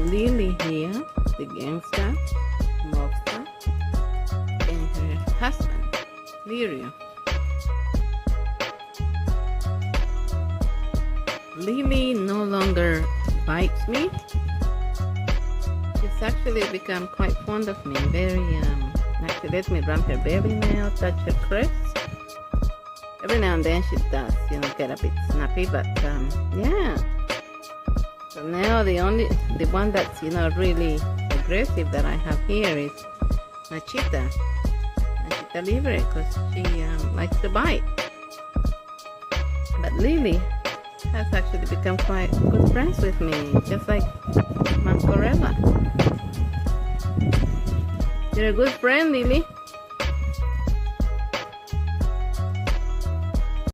Lily here, the gangster, mobster, and her husband, Lirio. Lily no longer bites me. She's actually become quite fond of me. Actually let me rub her belly now, touch her crest. Every now and then she does, get a bit snappy, but yeah. So now the one that's really aggressive that I have here is Nachita Libre, because she likes to bite. But Lily has actually become quite good friends with me, just like Mancorella. You're a good friend, Lily.